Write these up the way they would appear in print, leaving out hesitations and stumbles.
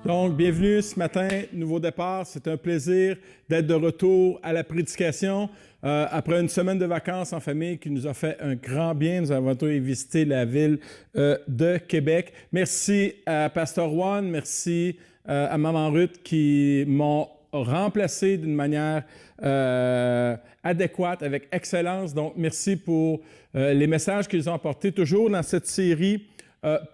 Donc, bienvenue ce matin, nouveau départ. C'est un plaisir d'être de retour à la prédication après une semaine de vacances en famille qui nous a fait un grand bien. Nous avons visité la ville de Québec. Merci à Pasteur Juan, merci à Maman Ruth qui m'ont remplacé d'une manière adéquate, avec excellence. Donc, merci pour les messages qu'ils ont apportés toujours dans cette série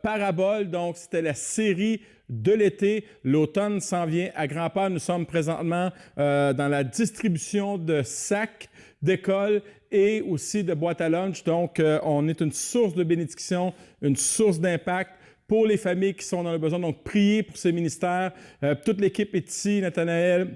Parabole. Donc, c'était la série de l'été. L'automne s'en vient à grands pas. Nous sommes présentement dans la distribution de sacs d'école et aussi de boîtes à lunch. Donc, on est une source de bénédiction, une source d'impact pour les familles qui sont dans le besoin. Donc, priez pour ces ministères. Toute l'équipe est ici, Nathanaël,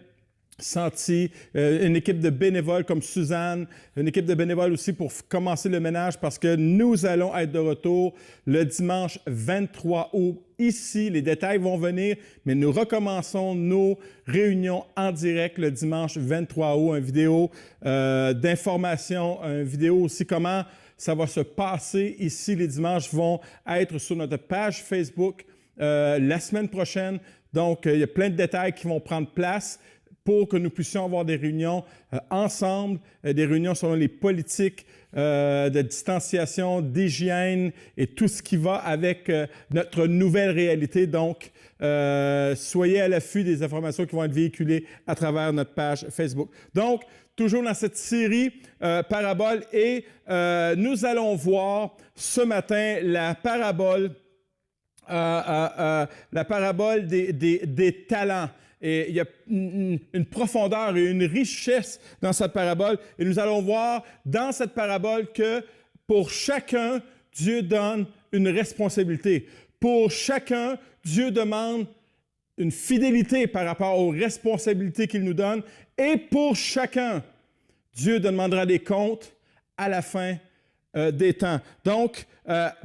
Santi, une équipe de bénévoles comme Suzanne, une équipe de bénévoles aussi pour commencer le ménage parce que nous allons être de retour le dimanche 23 août ici. Les détails vont venir, mais nous recommençons nos réunions en direct le dimanche 23 août. Une vidéo d'information, une vidéo aussi comment ça va se passer ici. Les dimanches vont être sur notre page Facebook la semaine prochaine. Donc, il y a plein de détails qui vont prendre place pour que nous puissions avoir des réunions ensemble, des réunions selon les politiques de distanciation, d'hygiène et tout ce qui va avec notre nouvelle réalité. Donc, soyez à l'affût des informations qui vont être véhiculées à travers notre page Facebook. Donc, toujours dans cette série Parabole et nous allons voir ce matin la parabole des talents. Et il y a une profondeur et une richesse dans cette parabole. Et nous allons voir dans cette parabole que pour chacun, Dieu donne une responsabilité. Pour chacun, Dieu demande une fidélité par rapport aux responsabilités qu'il nous donne. Et pour chacun, Dieu demandera des comptes à la fin des temps. Donc,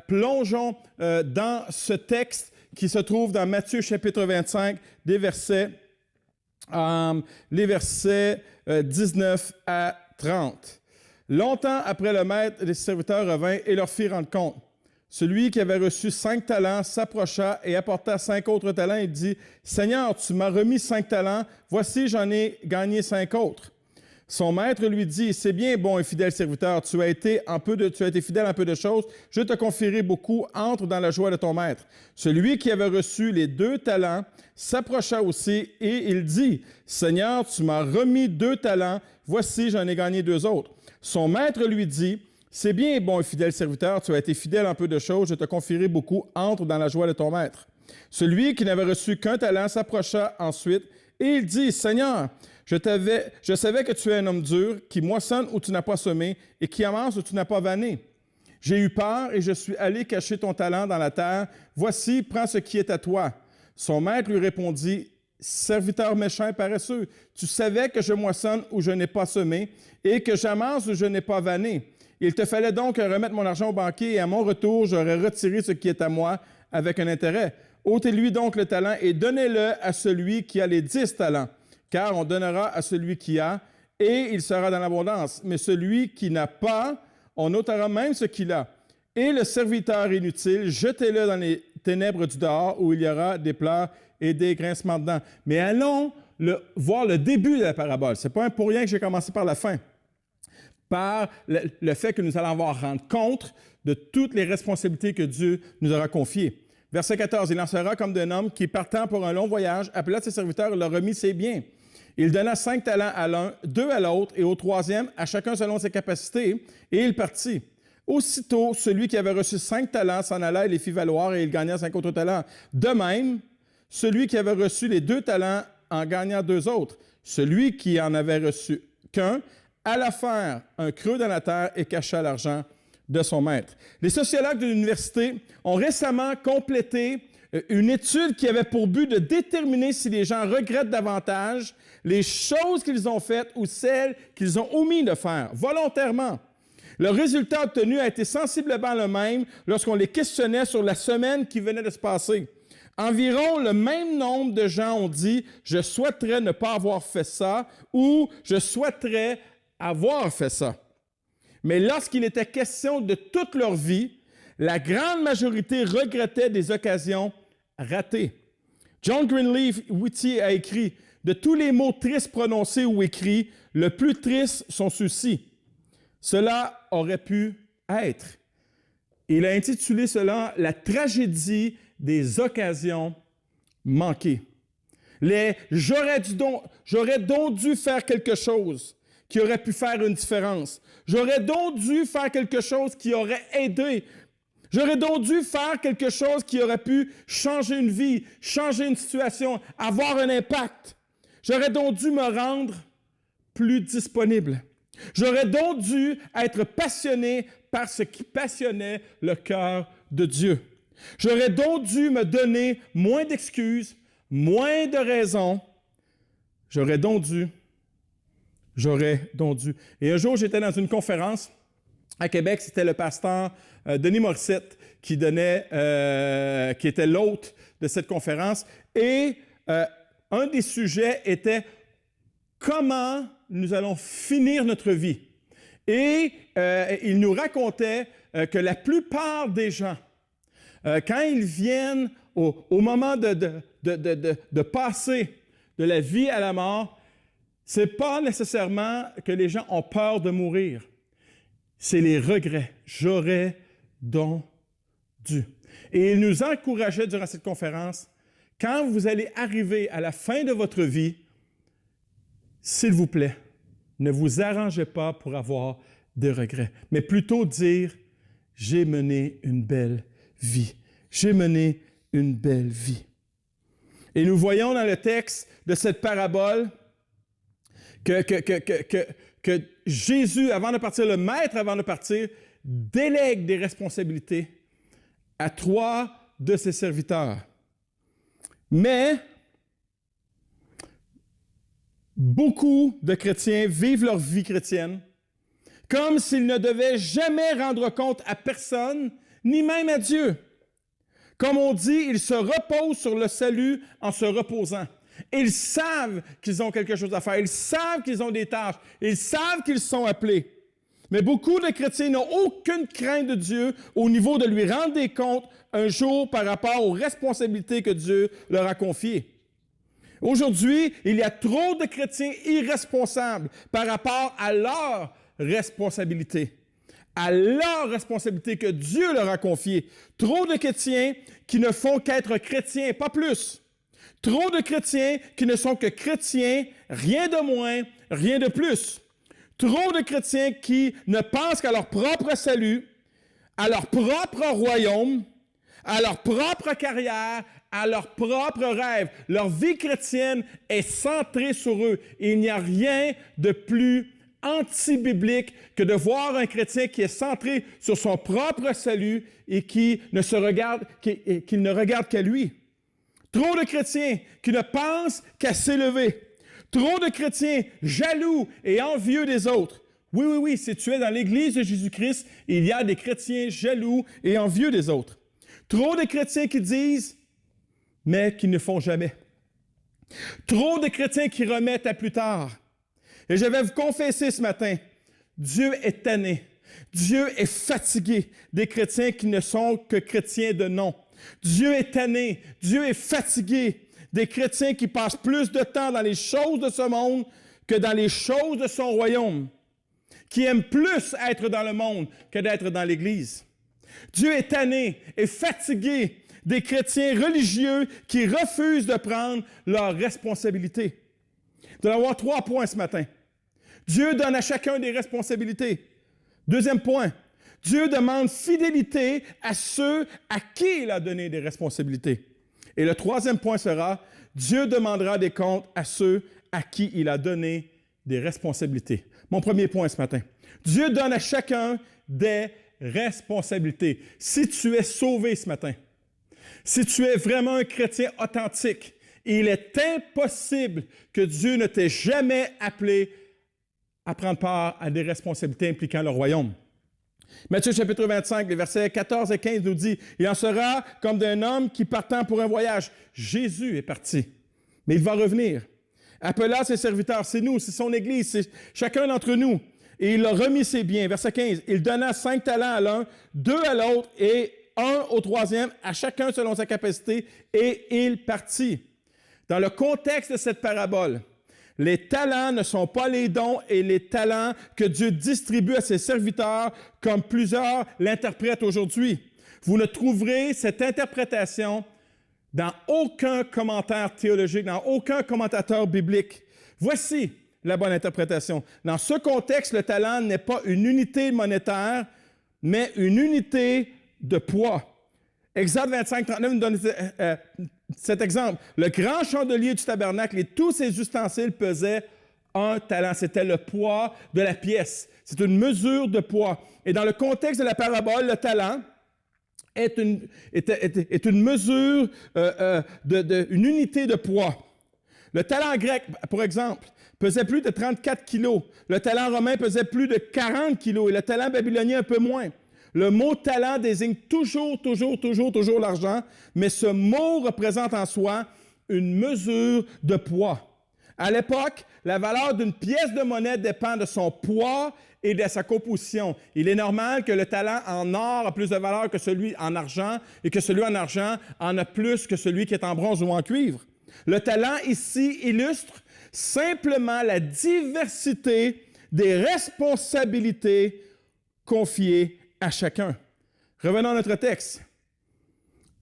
plongeons dans ce texte qui se trouve dans Matthieu chapitre 25, les versets 19 à 30. Longtemps après le maître, les serviteurs revinrent et leur firent rendre compte. Celui qui avait reçu 5 talents s'approcha et apporta 5 autres talents et dit, « Seigneur, tu m'as remis 5 talents, voici j'en ai gagné 5 autres. » Son maître lui dit, « C'est bien, bon et fidèle serviteur, tu as été fidèle en peu de choses, je te confierai beaucoup, entre dans la joie de ton maître. » Celui qui avait reçu les 2 talents s'approcha aussi et il dit, « Seigneur, tu m'as remis 2 talents, voici j'en ai gagné 2 autres. » Son maître lui dit, « C'est bien, bon et fidèle serviteur, tu as été fidèle en peu de choses, je te confierai beaucoup, entre dans la joie de ton maître. » Celui qui n'avait reçu qu'un talent s'approcha ensuite et il dit, « Seigneur, je savais que tu es un homme dur, qui moissonne où tu n'as pas semé et qui amasse où tu n'as pas vanné. J'ai eu peur et je suis allé cacher ton talent dans la terre. Voici, prends ce qui est à toi. » Son maître lui répondit, « Serviteur méchant et paresseux, tu savais que je moissonne où je n'ai pas semé et que j'amasse où je n'ai pas vanné. Il te fallait donc remettre mon argent au banquier et à mon retour, j'aurais retiré ce qui est à moi avec un intérêt. Ôtez-lui donc le talent et donnez-le à celui qui a les 10 talents. Car on donnera à celui qui a, et il sera dans l'abondance. Mais celui qui n'a pas, on ôtera même ce qu'il a. Et le serviteur inutile, jetez-le dans les ténèbres du dehors, où il y aura des pleurs et des grincements de dents. » Mais allons voir le début de la parabole. Ce n'est pas pour rien que j'ai commencé par la fin. Par le fait que nous allons avoir rendre compte de toutes les responsabilités que Dieu nous aura confiées. Verset 14, « Il en sera comme d'un homme qui, partant pour un long voyage, appela ses serviteurs et leur remit ses biens. Il donna 5 talents à l'un, 2 à l'autre, et au troisième, à chacun selon ses capacités, et il partit. Aussitôt, celui qui avait reçu 5 talents s'en alla et les fit valoir, et il gagna 5 autres talents. De même, celui qui avait reçu les 2 talents en gagna 2 autres. Celui qui en avait reçu qu'un alla faire un creux dans la terre et cacha l'argent de son maître. » Les sociologues de l'université ont récemment complété une étude qui avait pour but de déterminer si les gens regrettent davantage les choses qu'ils ont faites ou celles qu'ils ont omis de faire, volontairement. Le résultat obtenu a été sensiblement le même lorsqu'on les questionnait sur la semaine qui venait de se passer. Environ le même nombre de gens ont dit « Je souhaiterais ne pas avoir fait ça » ou « Je souhaiterais avoir fait ça ». Mais lorsqu'il était question de toute leur vie, la grande majorité regrettait des occasions ratées. John Greenleaf Whittier a écrit « De tous les mots tristes prononcés ou écrits, le plus triste sont ceux-ci. Cela aurait pu être. » Il a intitulé cela « La tragédie des occasions manquées ». J'aurais donc dû faire quelque chose qui aurait pu faire une différence. J'aurais donc dû faire quelque chose qui aurait aidé. J'aurais donc dû faire quelque chose qui aurait pu changer une vie, changer une situation, avoir un impact. J'aurais donc dû me rendre plus disponible. J'aurais donc dû être passionné par ce qui passionnait le cœur de Dieu. J'aurais donc dû me donner moins d'excuses, moins de raisons. J'aurais donc dû. Et un jour, j'étais dans une conférence à Québec. C'était le pasteur Denis Morissette qui était l'hôte de cette conférence. Et un des sujets était comment nous allons finir notre vie. Et il nous racontait que la plupart des gens, quand ils viennent au moment de passer de la vie à la mort, ce n'est pas nécessairement que les gens ont peur de mourir. C'est les regrets. J'aurais donc dû. Et il nous encourageait durant cette conférence, quand vous allez arriver à la fin de votre vie, s'il vous plaît, ne vous arrangez pas pour avoir des regrets, mais plutôt dire, j'ai mené une belle vie. J'ai mené une belle vie. Et nous voyons dans le texte de cette parabole que Jésus, avant de partir, le maître, avant de partir, délègue des responsabilités à 3 de ses serviteurs. Mais beaucoup de chrétiens vivent leur vie chrétienne comme s'ils ne devaient jamais rendre compte à personne, ni même à Dieu. Comme on dit, ils se reposent sur le salut en se reposant. Ils savent qu'ils ont quelque chose à faire. Ils savent qu'ils ont des tâches. Ils savent qu'ils sont appelés. Mais beaucoup de chrétiens n'ont aucune crainte de Dieu au niveau de lui rendre des comptes un jour par rapport aux responsabilités que Dieu leur a confiées. Aujourd'hui, il y a trop de chrétiens irresponsables par rapport à leurs responsabilités, que Dieu leur a confiées. Trop de chrétiens qui ne font qu'être chrétiens, pas plus. Trop de chrétiens qui ne sont que chrétiens, rien de moins, rien de plus. Trop de chrétiens qui ne pensent qu'à leur propre salut, à leur propre royaume, à leur propre carrière, à leur propre rêve. Leur vie chrétienne est centrée sur eux. Et il n'y a rien de plus anti-biblique que de voir un chrétien qui est centré sur son propre salut et qui ne regarde qu'à lui. Trop de chrétiens qui ne pensent qu'à s'élever. Trop de chrétiens jaloux et envieux des autres. Oui, si tu es dans l'Église de Jésus-Christ, il y a des chrétiens jaloux et envieux des autres. Trop de chrétiens qui disent, mais qui ne font jamais. Trop de chrétiens qui remettent à plus tard. Et je vais vous confesser ce matin, Dieu est tanné. Dieu est fatigué des chrétiens qui ne sont que chrétiens de nom. Dieu est tanné, Dieu est fatigué des chrétiens qui passent plus de temps dans les choses de ce monde que dans les choses de son royaume, qui aiment plus être dans le monde que d'être dans l'Église. Dieu est tanné et fatigué des chrétiens religieux qui refusent de prendre leurs responsabilités. Nous allons avoir 3 points ce matin. Dieu donne à chacun des responsabilités. 2e point, Dieu demande fidélité à ceux à qui il a donné des responsabilités. Et le 3e point sera, Dieu demandera des comptes à ceux à qui il a donné des responsabilités. Mon premier point ce matin, Dieu donne à chacun des responsabilités. Si tu es sauvé ce matin, si tu es vraiment un chrétien authentique, il est impossible que Dieu ne t'ait jamais appelé à prendre part à des responsabilités impliquant le royaume. Matthieu chapitre 25, les versets 14 et 15 nous dit, « Il en sera comme d'un homme qui partant pour un voyage. » Jésus est parti, mais il va revenir. Appela ses serviteurs, c'est nous, c'est son Église, c'est chacun d'entre nous. Et il a remis ses biens. Verset 15, « Il donna 5 talents à l'un, 2 à l'autre et 1 au 3e, à chacun selon sa capacité, et il partit. » Dans le contexte de cette parabole, les talents ne sont pas les dons et les talents que Dieu distribue à ses serviteurs comme plusieurs l'interprètent aujourd'hui. Vous ne trouverez cette interprétation dans aucun commentaire théologique, dans aucun commentateur biblique. Voici la bonne interprétation. Dans ce contexte, le talent n'est pas une unité monétaire, mais une unité de poids. Exode 25, 39 nous donne cet exemple. Le grand chandelier du tabernacle et tous ses ustensiles pesaient 1 talent. C'était le poids de la pièce. C'est une mesure de poids. Et dans le contexte de la parabole, le talent est une mesure, une unité de poids. Le talent grec, pour exemple, pesait plus de 34 kilos. Le talent romain pesait plus de 40 kilos et le talent babylonien un peu moins. Le mot talent désigne toujours l'argent, mais ce mot représente en soi une mesure de poids. À l'époque, la valeur d'une pièce de monnaie dépend de son poids et de sa composition. Il est normal que le talent en or a plus de valeur que celui en argent et que celui en argent en a plus que celui qui est en bronze ou en cuivre. Le talent ici illustre simplement la diversité des responsabilités confiées à chacun. Revenons à notre texte.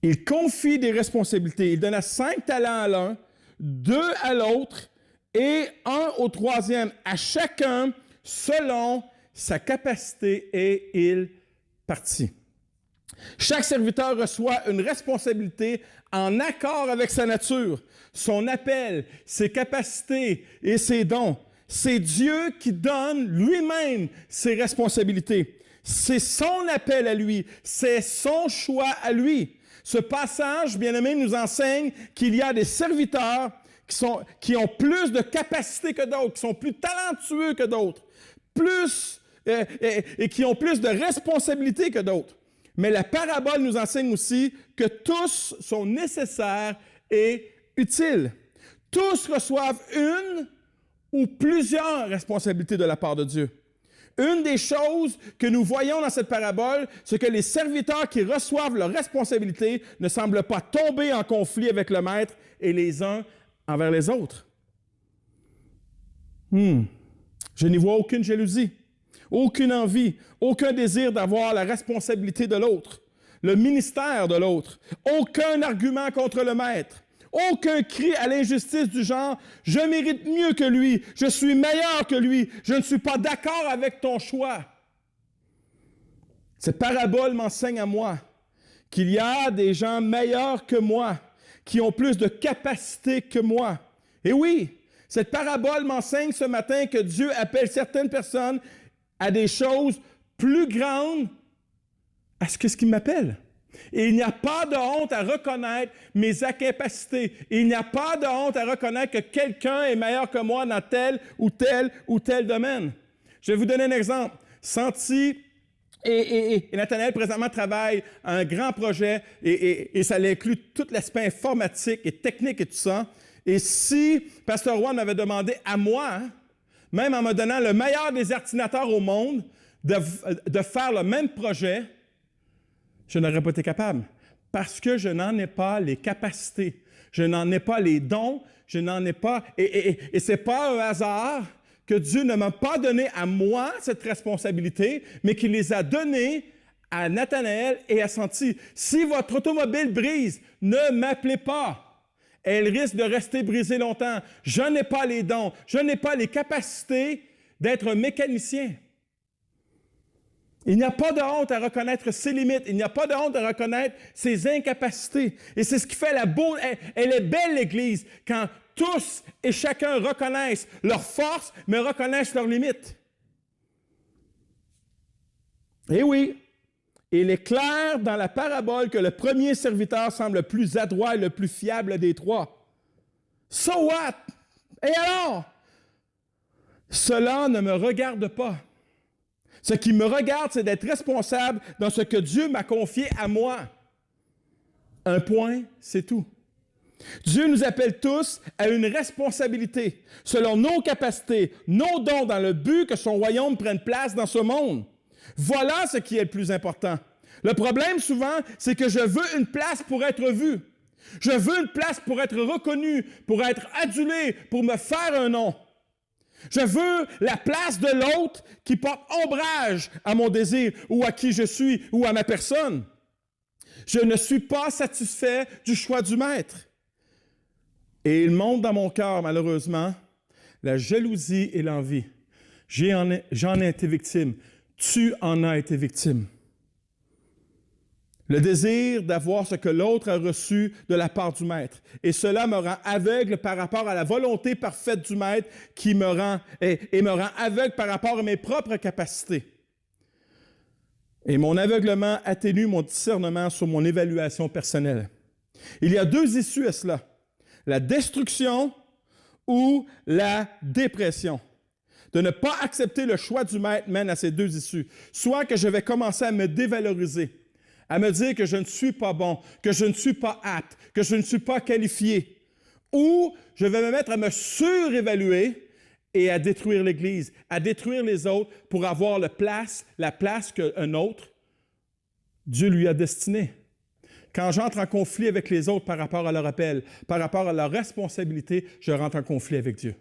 Il confie des responsabilités. Il donna 5 talents à l'un, 2 à l'autre et 1 au troisième, à chacun selon sa capacité, et il partit. Chaque serviteur reçoit une responsabilité en accord avec sa nature, son appel, ses capacités et ses dons. C'est Dieu qui donne lui-même ses responsabilités. C'est son appel à lui, c'est son choix à lui. Ce passage, bien-aimé, nous enseigne qu'il y a des serviteurs qui ont plus de capacité que d'autres, qui sont plus talentueux que d'autres, et qui ont plus de responsabilités que d'autres. Mais la parabole nous enseigne aussi que tous sont nécessaires et utiles. Tous reçoivent une ou plusieurs responsabilités de la part de Dieu. Une des choses que nous voyons dans cette parabole, c'est que les serviteurs qui reçoivent leurs responsabilités ne semblent pas tomber en conflit avec le maître et les uns envers les autres. Je n'y vois aucune jalousie, aucune envie, aucun désir d'avoir la responsabilité de l'autre, le ministère de l'autre, aucun argument contre le maître. Aucun cri à l'injustice du genre « Je mérite mieux que lui, je suis meilleur que lui, je ne suis pas d'accord avec ton choix. » Cette parabole m'enseigne à moi qu'il y a des gens meilleurs que moi, qui ont plus de capacité que moi. Et oui, cette parabole m'enseigne ce matin que Dieu appelle certaines personnes à des choses plus grandes à ce qu'il m'appelle. Et il n'y a pas de honte à reconnaître mes incapacités. Il n'y a pas de honte à reconnaître que quelqu'un est meilleur que moi dans tel ou tel domaine. Je vais vous donner un exemple. Santi et Nathanaël présentement travaillent à un grand projet et ça inclut tout l'aspect informatique et technique et tout ça. Et si Pasteur Roy m'avait demandé à moi, même en me donnant le meilleur des ordinateurs au monde, de faire le même projet, je n'aurais pas été capable parce que je n'en ai pas les capacités, je n'en ai pas les dons, je n'en ai pas... Et ce n'est pas un hasard que Dieu ne m'a pas donné à moi cette responsabilité, mais qu'il les a données à Nathanaël et à Santi. Si votre automobile brise, ne m'appelez pas. Elle risque de rester brisée longtemps. Je n'ai pas les dons, je n'ai pas les capacités d'être un mécanicien. Il n'y a pas de honte à reconnaître ses limites. Il n'y a pas de honte à reconnaître ses incapacités. Et c'est ce qui fait la beau. Elle est belle, l'Église, quand tous et chacun reconnaissent leurs forces, mais reconnaissent leurs limites. Et oui, il est clair dans la parabole que le premier serviteur semble le plus adroit et le plus fiable des trois. So what? Et alors? Cela ne me regarde pas. Ce qui me regarde, c'est d'être responsable dans ce que Dieu m'a confié à moi. Un point, c'est tout. Dieu nous appelle tous à une responsabilité, selon nos capacités, nos dons, dans le but que son royaume prenne place dans ce monde. Voilà ce qui est le plus important. Le problème, souvent, c'est que je veux une place pour être vu. Je veux une place pour être reconnu, pour être adulé, pour me faire un nom. Je veux la place de l'autre qui porte ombrage à mon désir ou à qui je suis ou à ma personne. Je ne suis pas satisfait du choix du maître. Et il monte dans mon cœur, malheureusement, la jalousie et l'envie. J'en ai été victime. Tu en as été victime. Le désir d'avoir ce que l'autre a reçu de la part du maître. Et cela me rend aveugle par rapport à la volonté parfaite du maître qui me rend, et me rend aveugle par rapport à mes propres capacités. Et mon aveuglement atténue mon discernement sur mon évaluation personnelle. Il y a deux issues à cela. La destruction ou la dépression. De ne pas accepter le choix du maître mène à ces deux issues. Soit que je vais commencer à me dévaloriser, à me dire que je ne suis pas bon, que je ne suis pas apte, que je ne suis pas qualifié, ou je vais me mettre à me surévaluer et à détruire l'Église, à détruire les autres pour avoir la place qu'un autre, Dieu lui a destinée. Quand j'entre en conflit avec les autres par rapport à leur appel, par rapport à leur responsabilité, je rentre en conflit avec Dieu.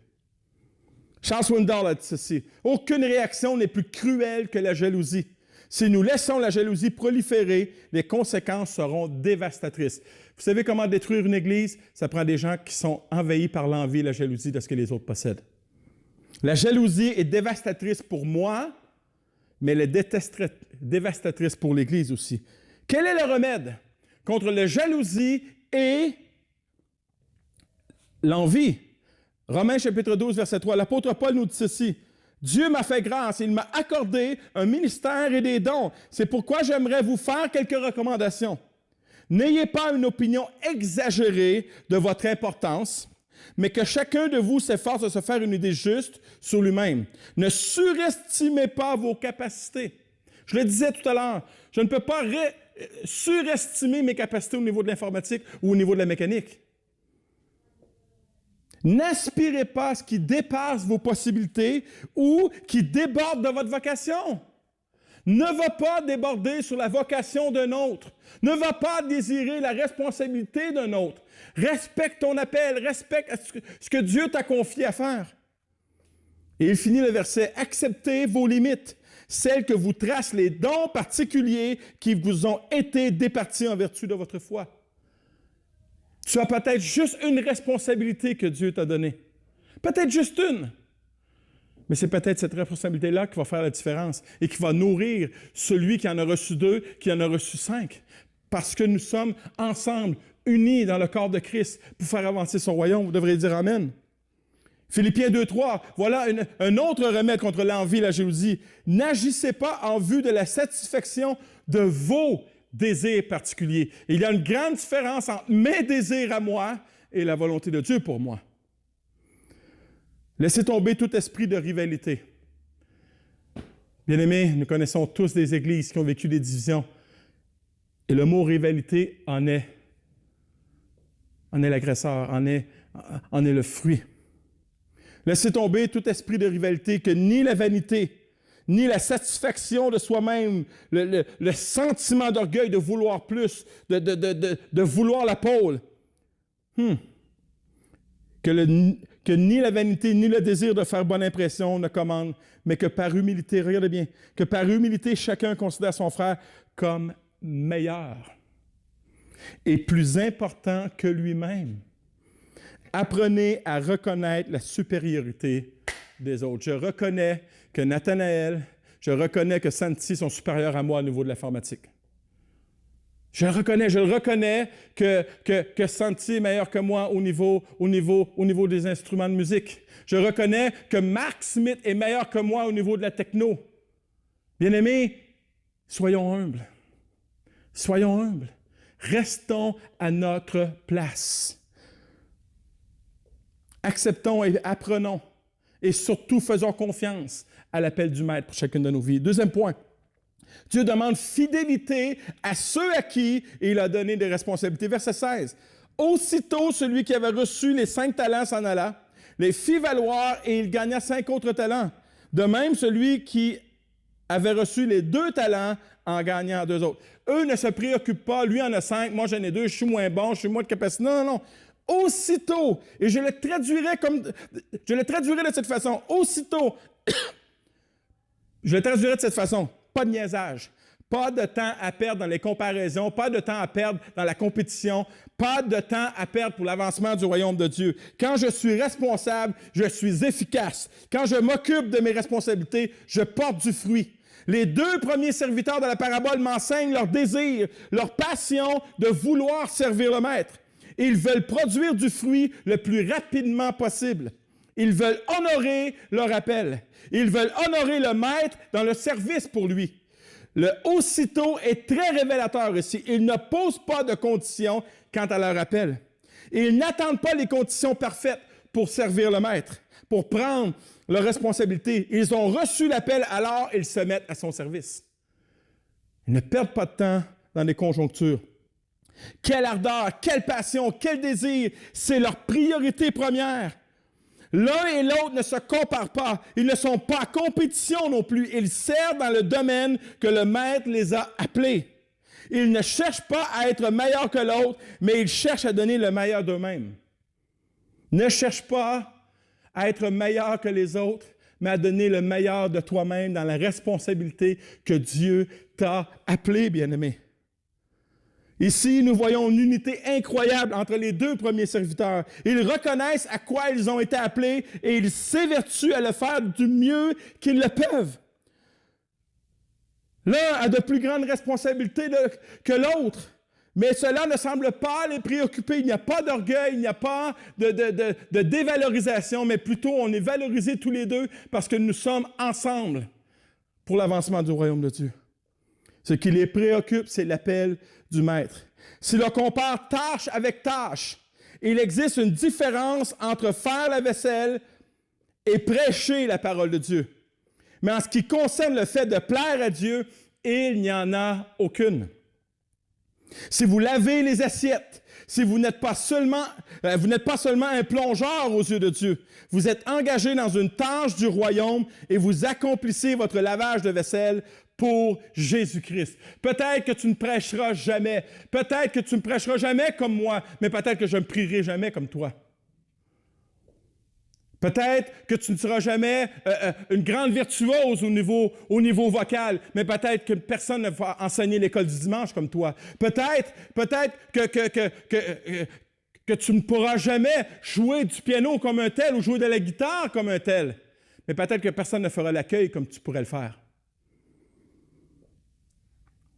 Charles Swindoll a dit ceci, « Aucune réaction n'est plus cruelle que la jalousie. Si nous laissons la jalousie proliférer, les conséquences seront dévastatrices. » Vous savez comment détruire une Église? Ça prend des gens qui sont envahis par l'envie et la jalousie de ce que les autres possèdent. La jalousie est dévastatrice pour moi, mais elle est dévastatrice pour l'Église aussi. Quel est le remède contre la jalousie et l'envie? Romains chapitre 12, verset 3, l'apôtre Paul nous dit ceci, « Dieu m'a fait grâce, il m'a accordé un ministère et des dons. C'est pourquoi j'aimerais vous faire quelques recommandations. N'ayez pas une opinion exagérée de votre importance, mais que chacun de vous s'efforce de se faire une idée juste sur lui-même. Ne surestimez pas vos capacités. » Je le disais tout à l'heure, je ne peux pas surestimer mes capacités au niveau de l'informatique ou au niveau de la mécanique. N'aspirez pas à ce qui dépasse vos possibilités ou qui déborde de votre vocation. Ne va pas déborder sur la vocation d'un autre. Ne va pas désirer la responsabilité d'un autre. Respecte ton appel, respecte ce que Dieu t'a confié à faire. Et il finit le verset, « Acceptez vos limites, celles que vous tracent les dons particuliers qui vous ont été départis en vertu de votre foi. » Tu as peut-être juste une responsabilité que Dieu t'a donnée. Peut-être juste une. Mais c'est peut-être cette responsabilité-là qui va faire la différence et qui va nourrir celui qui en a reçu 2, qui en a reçu 5. Parce que nous sommes ensemble, unis dans le corps de Christ pour faire avancer son royaume. Vous devriez dire Amen. Philippiens 2.3, voilà un autre remède contre l'envie et la jalousie. N'agissez pas en vue de la satisfaction de vos désirs particuliers. Il y a une grande différence entre mes désirs à moi et la volonté de Dieu pour moi. Laissez tomber tout esprit de rivalité. Bien-aimés, nous connaissons tous des églises qui ont vécu des divisions. Et le mot rivalité en est l'agresseur, en est le fruit. Laissez tomber tout esprit de rivalité que ni la vanité, ni la satisfaction de soi-même, le sentiment d'orgueil de vouloir plus, de vouloir la pôle. Que ni la vanité, ni le désir de faire bonne impression ne commandent, mais que par humilité, regardez bien, que par humilité, chacun considère son frère comme meilleur et plus important que lui-même. Apprenez à reconnaître la supériorité des autres. Je reconnais que Nathanaël, je reconnais que Santi sont supérieurs à moi au niveau de l'informatique. Je le reconnais que Santi est meilleur que moi au niveau des instruments de musique. Je reconnais que Mark Smith est meilleur que moi au niveau de la techno. Bien-aimés, soyons humbles. Soyons humbles. Restons à notre place. Acceptons et apprenons. Et surtout, faisons confiance à l'appel du Maître pour chacune de nos vies. Deuxième point. Dieu demande fidélité à ceux à qui il a donné des responsabilités. Verset 16. Aussitôt, celui qui avait reçu les 5 talents s'en alla, les fit valoir et il gagna 5 autres talents. De même, celui qui avait reçu les 2 talents en gagnant 2 autres. Eux ne se préoccupent pas, lui en a 5, moi j'en ai 2, je suis moins bon, je suis moins de capacité. Non, non, non. Aussitôt, et je le traduirai de cette façon, aussitôt, je le traduirai de cette façon, pas de niaisage, pas de temps à perdre dans les comparaisons, pas de temps à perdre dans la compétition, pas de temps à perdre pour l'avancement du royaume de Dieu. Quand je suis responsable, je suis efficace. Quand je m'occupe de mes responsabilités, je porte du fruit. Les 2 premiers serviteurs de la parabole m'enseignent leur désir, leur passion de vouloir servir le maître. Ils veulent produire du fruit le plus rapidement possible. Ils veulent honorer leur appel. Ils veulent honorer le maître dans le service pour lui. Le aussitôt est très révélateur ici. Ils ne posent pas de conditions quant à leur appel. Ils n'attendent pas les conditions parfaites pour servir le maître, pour prendre leur responsabilité. Ils ont reçu l'appel, alors ils se mettent à son service. Ils ne perdent pas de temps dans les conjonctures. Quelle ardeur, quelle passion, quel désir, c'est leur priorité première. L'un et l'autre ne se comparent pas. Ils ne sont pas en compétition non plus. Ils servent dans le domaine que le maître les a appelés. Ils ne cherchent pas à être meilleurs que l'autre, mais ils cherchent à donner le meilleur d'eux-mêmes. Ne cherche pas à être meilleur que les autres, mais à donner le meilleur de toi-même dans la responsabilité que Dieu t'a appelé, bien-aimé. Ici, nous voyons une unité incroyable entre les 2 premiers serviteurs. Ils reconnaissent à quoi ils ont été appelés et ils s'évertuent à le faire du mieux qu'ils le peuvent. L'un a de plus grandes responsabilités que l'autre, mais cela ne semble pas les préoccuper. Il n'y a pas d'orgueil, il n'y a pas de dévalorisation, mais plutôt on est valorisés tous les 2 parce que nous sommes ensemble pour l'avancement du royaume de Dieu. Ce qui les préoccupe, c'est l'appel du maître. Si l'on compare tâche avec tâche, il existe une différence entre faire la vaisselle et prêcher la parole de Dieu. Mais en ce qui concerne le fait de plaire à Dieu, il n'y en a aucune. Si vous lavez les assiettes, si vous n'êtes pas seulement un plongeur aux yeux de Dieu, vous êtes engagé dans une tâche du royaume et vous accomplissez votre lavage de vaisselle pour Jésus-Christ. Peut-être que tu ne prêcheras jamais, peut-être que tu ne prêcheras jamais comme moi, mais peut-être que je ne prierai jamais comme toi. Peut-être que tu ne seras jamais une grande virtuose au niveau vocal, mais peut-être que personne ne va enseigner l'école du dimanche comme toi. Peut-être que tu ne pourras jamais jouer du piano comme un tel ou jouer de la guitare comme un tel, mais peut-être que personne ne fera l'accueil comme tu pourrais le faire.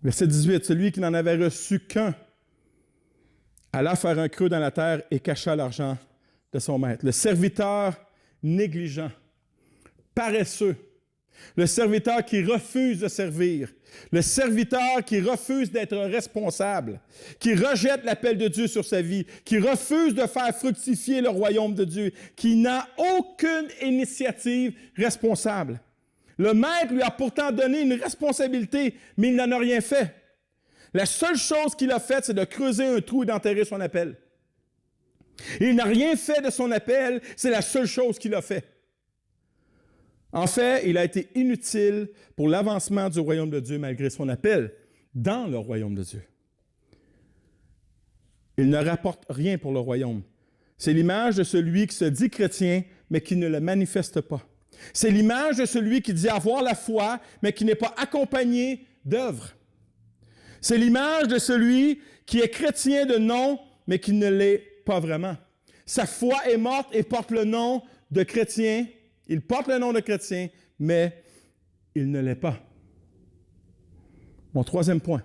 Verset 18, celui qui n'en avait reçu qu'un alla faire un creux dans la terre et cacha l'argent de son maître. Le serviteur négligent, paresseux, le serviteur qui refuse de servir, le serviteur qui refuse d'être responsable, qui rejette l'appel de Dieu sur sa vie, qui refuse de faire fructifier le royaume de Dieu, qui n'a aucune initiative responsable. Le maître lui a pourtant donné une responsabilité, mais il n'en a rien fait. La seule chose qu'il a faite, c'est de creuser un trou et d'enterrer son appel. Il n'a rien fait de son appel, c'est la seule chose qu'il a fait. En fait, il a été inutile pour l'avancement du royaume de Dieu malgré son appel dans le royaume de Dieu. Il ne rapporte rien pour le royaume. C'est l'image de celui qui se dit chrétien, mais qui ne le manifeste pas. C'est l'image de celui qui dit avoir la foi, mais qui n'est pas accompagné d'œuvres. C'est l'image de celui qui est chrétien de nom, mais qui ne l'est pas vraiment. Sa foi est morte et porte le nom de chrétien. Il porte le nom de chrétien, mais il ne l'est pas. Mon 3e point.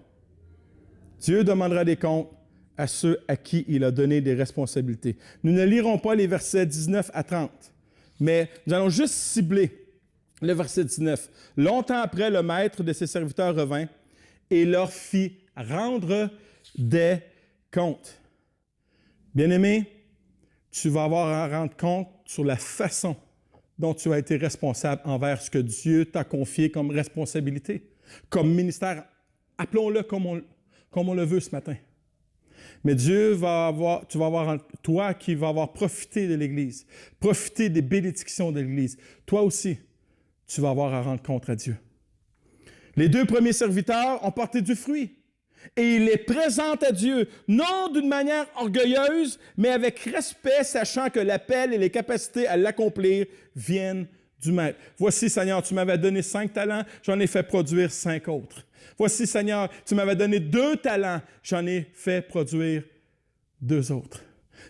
Dieu demandera des comptes à ceux à qui il a donné des responsabilités. Nous ne lirons pas les versets 19 à 30. Mais nous allons juste cibler le verset 19. Longtemps après, le maître de ses serviteurs revint et leur fit rendre des comptes. Bien-aimé, tu vas avoir à rendre compte sur la façon dont tu as été responsable envers ce que Dieu t'a confié comme responsabilité, comme ministère. Appelons-le comme on le veut ce matin. Mais Dieu toi qui vas avoir profité de l'Église, profité des bénédictions de l'Église, toi aussi, tu vas avoir à rendre compte à Dieu. Les 2 premiers serviteurs ont porté du fruit. Et ils les présentent à Dieu, non d'une manière orgueilleuse, mais avec respect, sachant que l'appel et les capacités à l'accomplir viennent du Maître. Voici, Seigneur, tu m'avais donné 5 talents, j'en ai fait produire 5 autres. Voici, Seigneur, tu m'avais donné 2 talents, j'en ai fait produire 2 autres.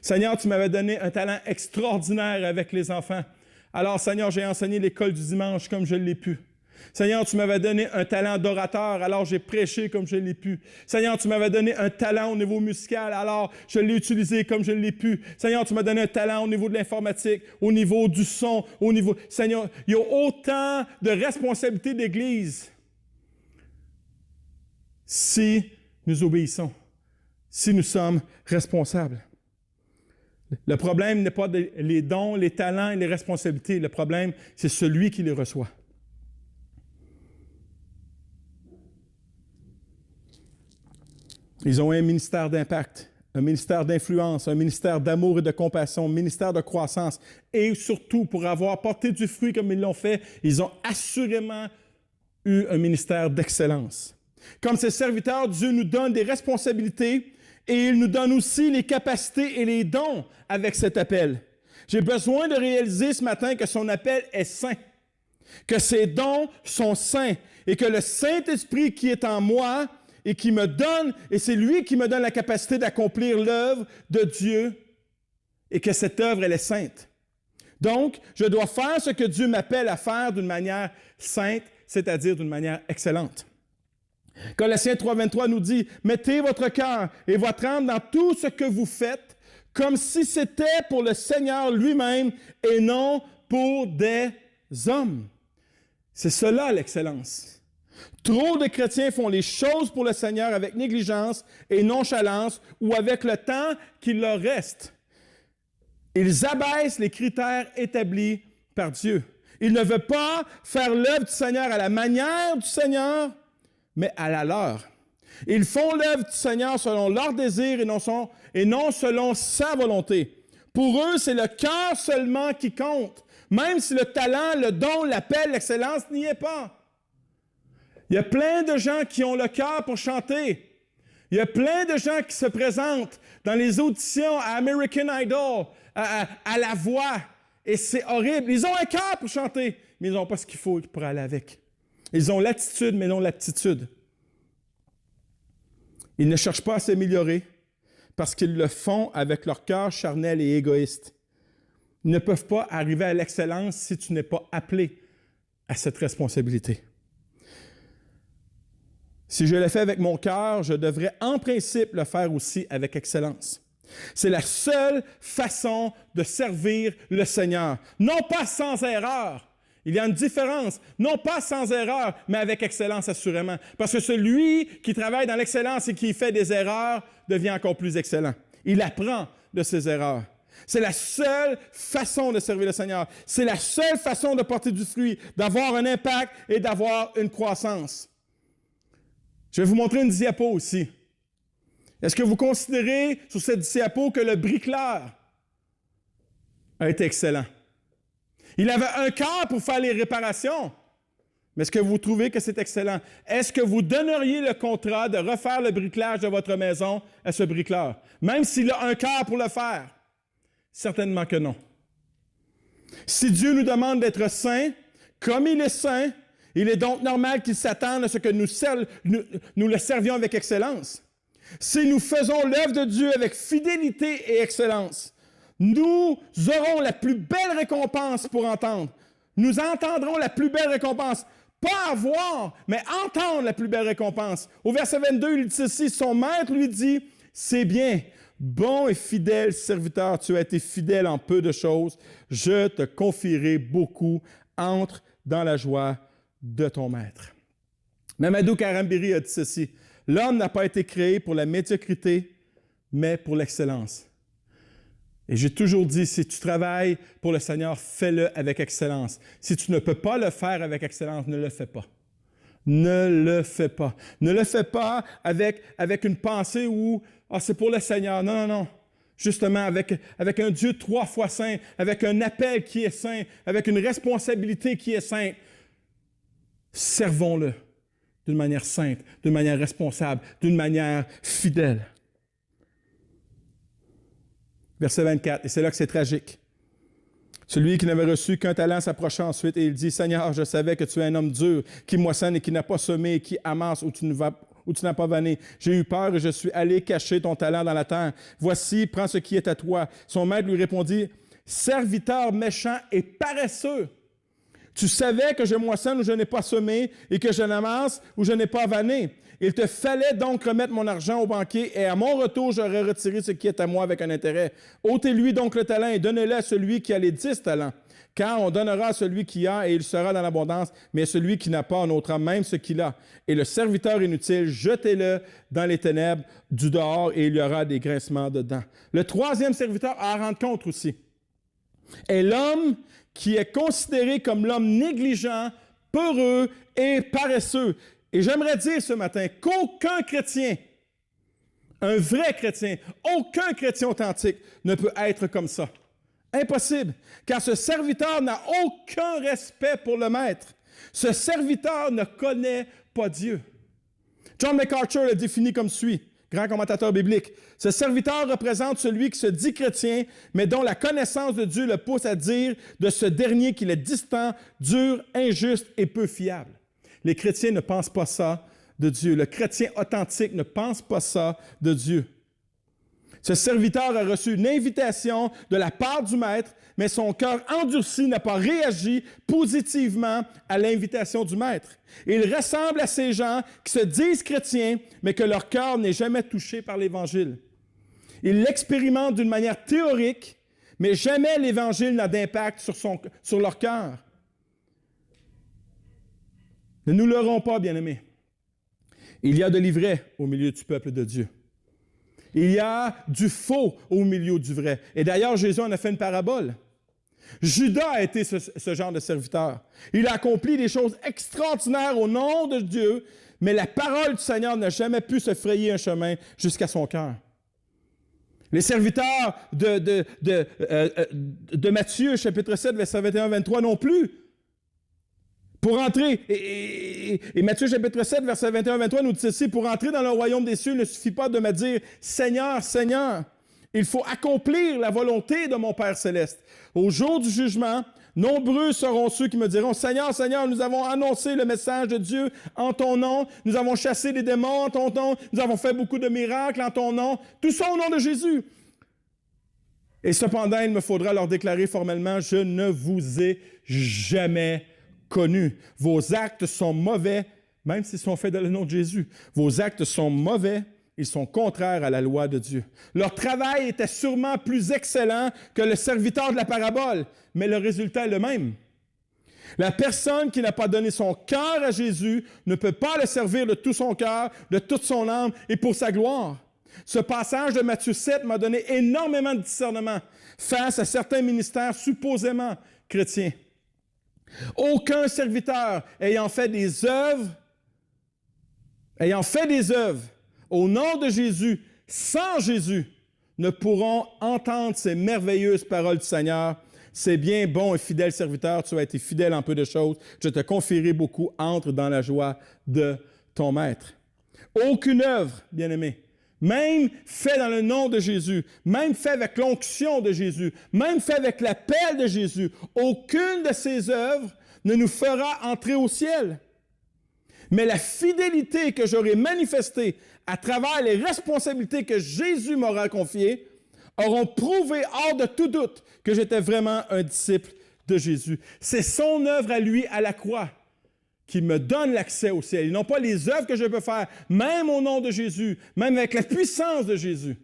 Seigneur, tu m'avais donné un talent extraordinaire avec les enfants. Alors, Seigneur, j'ai enseigné l'école du dimanche comme je l'ai pu. Seigneur, tu m'avais donné un talent d'orateur, alors j'ai prêché comme je l'ai pu. Seigneur, tu m'avais donné un talent au niveau musical, alors je l'ai utilisé comme je l'ai pu. Seigneur, tu m'as donné un talent au niveau de l'informatique, au niveau du son, au niveau... Seigneur, il y a autant de responsabilités d'Église si nous obéissons, si nous sommes responsables. Le problème n'est pas les dons, les talents et les responsabilités. Le problème, c'est celui qui les reçoit. Ils ont un ministère d'impact, un ministère d'influence, un ministère d'amour et de compassion, un ministère de croissance. Et surtout, pour avoir porté du fruit comme ils l'ont fait, ils ont assurément eu un ministère d'excellence. Comme ses serviteurs, Dieu nous donne des responsabilités et il nous donne aussi les capacités et les dons avec cet appel. J'ai besoin de réaliser ce matin que son appel est saint, que ses dons sont saints et que le Saint-Esprit qui est en moi et qui me donne, et c'est lui qui me donne la capacité d'accomplir l'œuvre de Dieu et que cette œuvre, elle est sainte. Donc, je dois faire ce que Dieu m'appelle à faire d'une manière sainte, c'est-à-dire d'une manière excellente. Colossiens 3,23 nous dit « Mettez votre cœur et votre âme dans tout ce que vous faites, comme si c'était pour le Seigneur lui-même et non pour des hommes. » C'est cela l'excellence. Trop de chrétiens font les choses pour le Seigneur avec négligence et nonchalance ou avec le temps qu'il leur reste. Ils abaissent les critères établis par Dieu. Ils ne veulent pas faire l'œuvre du Seigneur à la manière du Seigneur, mais à la leur. Ils font l'œuvre du Seigneur selon leur désir et non selon sa volonté. Pour eux, c'est le cœur seulement qui compte, même si le talent, le don, l'appel, l'excellence n'y est pas. Il y a plein de gens qui ont le cœur pour chanter. Il y a plein de gens qui se présentent dans les auditions à American Idol, à La Voix, et c'est horrible. Ils ont un cœur pour chanter, mais ils n'ont pas ce qu'il faut pour aller avec. Ils ont l'attitude, mais non l'aptitude. Ils ne cherchent pas à s'améliorer parce qu'ils le font avec leur cœur charnel et égoïste. Ils ne peuvent pas arriver à l'excellence si tu n'es pas appelé à cette responsabilité. Si je le fais avec mon cœur, je devrais en principe le faire aussi avec excellence. C'est la seule façon de servir le Seigneur. Non pas sans erreur. Il y a une différence. Non pas sans erreur, mais avec excellence assurément. Parce que celui qui travaille dans l'excellence et qui fait des erreurs devient encore plus excellent. Il apprend de ses erreurs. C'est la seule façon de servir le Seigneur. C'est la seule façon de porter du fruit, d'avoir un impact et d'avoir une croissance. Je vais vous montrer une diapo aussi. Est-ce que vous considérez sur cette diapo que le bricoleur a été excellent? Il avait un cœur pour faire les réparations. Mais est-ce que vous trouvez que c'est excellent? Est-ce que vous donneriez le contrat de refaire le bricolage de votre maison à ce bricoleur, même s'il a un cœur pour le faire? Certainement que non. Si Dieu nous demande d'être saints, comme il est saint, il est donc normal qu'il s'attende à ce que nous le servions avec excellence. Si nous faisons l'œuvre de Dieu avec fidélité et excellence, nous aurons la plus belle récompense pour entendre. Nous entendrons la plus belle récompense. Pas avoir, mais entendre la plus belle récompense. Au verset 22, il dit ceci, son maître lui dit, « C'est bien, bon et fidèle serviteur, tu as été fidèle en peu de choses, je te confierai beaucoup, entre dans la joie de ton maître. » Mamadou Karambiri a dit ceci, « L'homme n'a pas été créé pour la médiocrité, mais pour l'excellence. » Et j'ai toujours dit, si tu travailles pour le Seigneur, fais-le avec excellence. Si tu ne peux pas le faire avec excellence, ne le fais pas. Ne le fais pas. Ne le fais pas avec une pensée où « c'est pour le Seigneur. » Non, non, non. Justement, avec un Dieu 3 fois saint, avec un appel qui est saint, avec une responsabilité qui est sainte. Servons-le d'une manière sainte, d'une manière responsable, d'une manière fidèle. Verset 24, et c'est là que c'est tragique. Celui qui n'avait reçu qu'un talent s'approcha ensuite et il dit, « Seigneur, je savais que tu es un homme dur, qui moissonne et qui n'a pas semé, et qui amasse où tu n'as pas vanné. J'ai eu peur et je suis allé cacher ton talent dans la terre. Voici, prends ce qui est à toi. » Son maître lui répondit, « Serviteur méchant et paresseux, tu savais que je moissonne où je n'ai pas semé et que je n'amasse où je n'ai pas vanné. Il te fallait donc remettre mon argent au banquier et à mon retour, j'aurais retiré ce qui est à moi avec un intérêt. Ôtez-lui donc le talent et donnez-le à celui qui a les 10 talents. Car on donnera à celui qui a et il sera dans l'abondance, mais à celui qui n'a pas, on ôtera même ce qu'il a. Et le serviteur inutile, jetez-le dans les ténèbres du dehors et il y aura des grincements dedans. » Le troisième serviteur à rendre compte aussi est l'homme qui est considéré comme l'homme négligent, peureux et paresseux. Et j'aimerais dire ce matin qu'aucun chrétien, un vrai chrétien, aucun chrétien authentique ne peut être comme ça. Impossible, car ce serviteur n'a aucun respect pour le maître. Ce serviteur ne connaît pas Dieu. John MacArthur le définit comme suit, grand commentateur biblique. Ce serviteur représente celui qui se dit chrétien, mais dont la connaissance de Dieu le pousse à dire de ce dernier qu'il est distant, dur, injuste et peu fiable. Les chrétiens ne pensent pas ça de Dieu. Le chrétien authentique ne pense pas ça de Dieu. Ce serviteur a reçu une invitation de la part du maître, mais son cœur endurci n'a pas réagi positivement à l'invitation du maître. Il ressemble à ces gens qui se disent chrétiens, mais que leur cœur n'est jamais touché par l'Évangile. Ils l'expérimentent d'une manière théorique, mais jamais l'Évangile n'a d'impact sur leur cœur. Ne nous leurrons pas, bien-aimés. Il y a de l'ivraie au milieu du peuple de Dieu. Il y a du faux au milieu du vrai. Et d'ailleurs, Jésus en a fait une parabole. Judas a été ce genre de serviteur. Il a accompli des choses extraordinaires au nom de Dieu, mais la parole du Seigneur n'a jamais pu se frayer un chemin jusqu'à son cœur. Les serviteurs de Matthieu, chapitre 7, verset 21-23 non plus. Pour entrer, et Matthieu chapitre 7, verset 21-23 nous dit ceci, « Pour entrer dans le royaume des cieux, il ne suffit pas de me dire « Seigneur, Seigneur ». Il faut accomplir la volonté de mon Père céleste. Au jour du jugement, nombreux seront ceux qui me diront « Seigneur, Seigneur, nous avons annoncé le message de Dieu en ton nom, nous avons chassé les démons en ton nom, nous avons fait beaucoup de miracles en ton nom, tout ça au nom de Jésus. » Et cependant, il me faudra leur déclarer formellement « Je ne vous ai jamais connu. Vos actes sont mauvais, même s'ils sont faits dans le nom de Jésus. Vos actes sont mauvais, ils sont contraires à la loi de Dieu. » Leur travail était sûrement plus excellent que le serviteur de la parabole, mais le résultat est le même. La personne qui n'a pas donné son cœur à Jésus ne peut pas le servir de tout son cœur, de toute son âme et pour sa gloire. Ce passage de Matthieu 7 m'a donné énormément de discernement face à certains ministères supposément chrétiens. Aucun serviteur ayant fait des œuvres au nom de Jésus, sans Jésus, ne pourront entendre ces merveilleuses paroles du Seigneur. C'est bien, bon et fidèle serviteur, tu as été fidèle en peu de choses, je te confierai beaucoup, entre dans la joie de ton maître. Aucune œuvre, bien-aimé, même fait dans le nom de Jésus, même fait avec l'onction de Jésus, même fait avec l'appel de Jésus, aucune de ces œuvres ne nous fera entrer au ciel. Mais la fidélité que j'aurai manifestée à travers les responsabilités que Jésus m'aura confiées auront prouvé hors de tout doute que j'étais vraiment un disciple de Jésus. C'est son œuvre à lui à la croix qui me donne l'accès au ciel. Et non pas les œuvres que je peux faire, même au nom de Jésus, même avec la puissance de Jésus,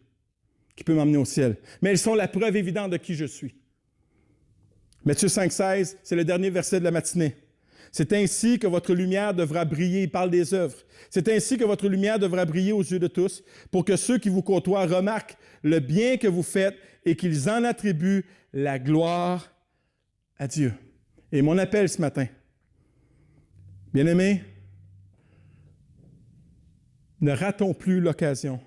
qui peut m'emmener au ciel. Mais elles sont la preuve évidente de qui je suis. Matthieu 5,16, c'est le dernier verset de la matinée. C'est ainsi que votre lumière devra briller. Il parle des œuvres. C'est ainsi que votre lumière devra briller aux yeux de tous, pour que ceux qui vous côtoient remarquent le bien que vous faites et qu'ils en attribuent la gloire à Dieu. Et mon appel ce matin, bien-aimés, ne ratons plus l'occasion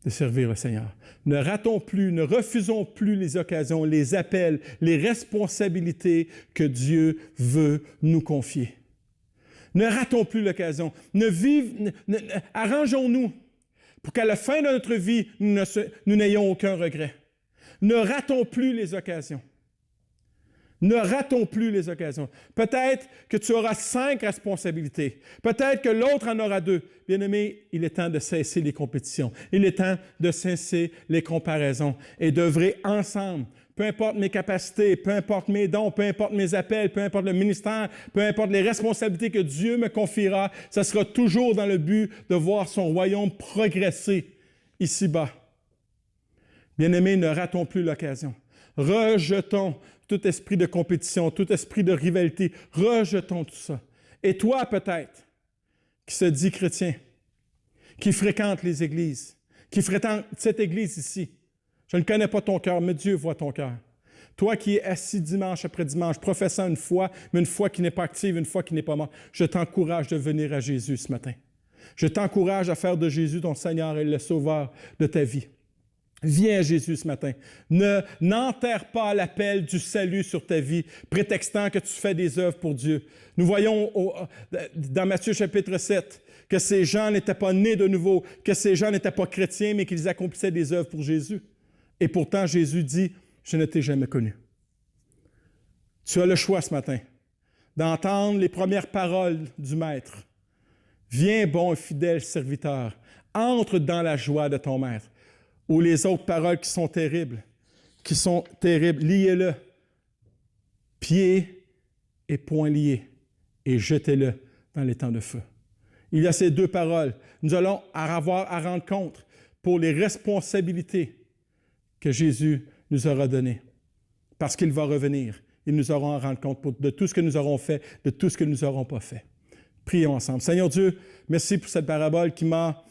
de servir le Seigneur. Ne ratons plus, ne refusons plus les occasions, les appels, les responsabilités que Dieu veut nous confier. Ne ratons plus l'occasion. Arrangeons-nous pour qu'à la fin de notre vie, nous n'ayons aucun regret. Ne ratons plus les occasions. Ne ratons plus les occasions. Peut-être que tu auras 5 responsabilités. Peut-être que l'autre en aura 2. Bien-aimé, il est temps de cesser les compétitions. Il est temps de cesser les comparaisons et d'œuvrer ensemble. Peu importe mes capacités, peu importe mes dons, peu importe mes appels, peu importe le ministère, peu importe les responsabilités que Dieu me confiera, ça sera toujours dans le but de voir son royaume progresser ici-bas. Bien-aimés, ne ratons plus l'occasion. Rejetons tout esprit de compétition, tout esprit de rivalité. Rejetons tout ça. Et toi, peut-être, qui se dit chrétien, qui fréquente les églises, qui fréquente cette église ici, je ne connais pas ton cœur, mais Dieu voit ton cœur. Toi qui es assis dimanche après dimanche, professant une foi, mais une foi qui n'est pas active, une foi qui n'est pas morte, je t'encourage de venir à Jésus ce matin. Je t'encourage à faire de Jésus ton Seigneur et le Sauveur de ta vie. Viens à Jésus ce matin. N'enterre pas l'appel du salut sur ta vie, prétextant que tu fais des œuvres pour Dieu. Nous voyons dans Matthieu chapitre 7 que ces gens n'étaient pas nés de nouveau, que ces gens n'étaient pas chrétiens, mais qu'ils accomplissaient des œuvres pour Jésus. Et pourtant, Jésus dit, « Je ne t'ai jamais connu. » Tu as le choix ce matin d'entendre les premières paroles du Maître. « Viens, bon et fidèle serviteur, entre dans la joie de ton Maître. » Ou les autres paroles qui sont terribles, liez-le, pieds et poings liés, et jetez-le dans les temps de feu. Il y a ces 2 paroles. Nous allons avoir à rendre compte pour les responsabilités que Jésus nous aura données. Parce qu'il va revenir, et nous aurons à rendre compte de tout ce que nous aurons fait, de tout ce que nous n'aurons pas fait. Prions ensemble. Seigneur Dieu, merci pour cette parabole qui m'a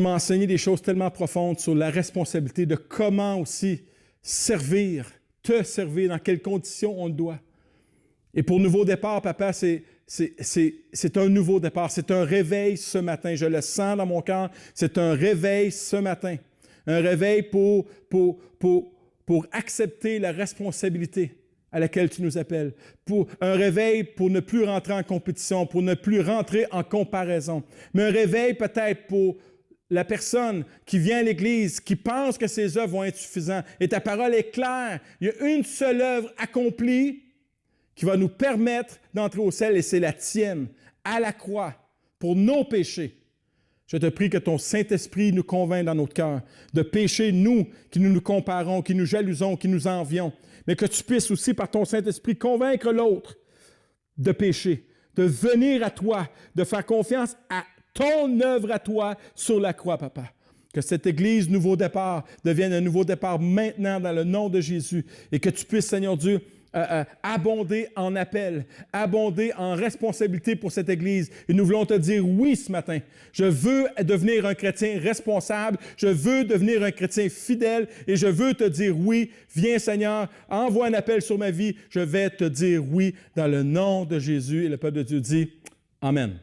enseigné des choses tellement profondes sur la responsabilité de comment aussi te servir, dans quelles conditions on le doit. Et pour Nouveau Départ, Papa, c'est un nouveau départ, c'est un réveil ce matin. Je le sens dans mon cœur, c'est un réveil ce matin. Un réveil pour accepter la responsabilité à laquelle tu nous appelles. Un réveil pour ne plus rentrer en compétition, pour ne plus rentrer en comparaison. Mais un réveil peut-être pour la personne qui vient à l'Église, qui pense que ses œuvres vont être suffisantes. Et ta parole est claire. Il y a une seule œuvre accomplie qui va nous permettre d'entrer au ciel, et c'est la tienne, à la croix, pour nos péchés. Je te prie que ton Saint-Esprit nous convainc dans notre cœur de pécher, nous, qui nous comparons, qui nous jalousons, qui nous envions, mais que tu puisses aussi, par ton Saint-Esprit, convaincre l'autre de pécher, de venir à toi, de faire confiance à ton œuvre à toi sur la croix, Papa. Que cette Église Nouveau Départ devienne un nouveau départ maintenant dans le nom de Jésus et que tu puisses, Seigneur Dieu, abonder en appel, abonder en responsabilité pour cette Église. Et nous voulons te dire oui ce matin. Je veux devenir un chrétien responsable, je veux devenir un chrétien fidèle et je veux te dire oui. Viens Seigneur, envoie un appel sur ma vie, je vais te dire oui dans le nom de Jésus. Et le peuple de Dieu dit Amen.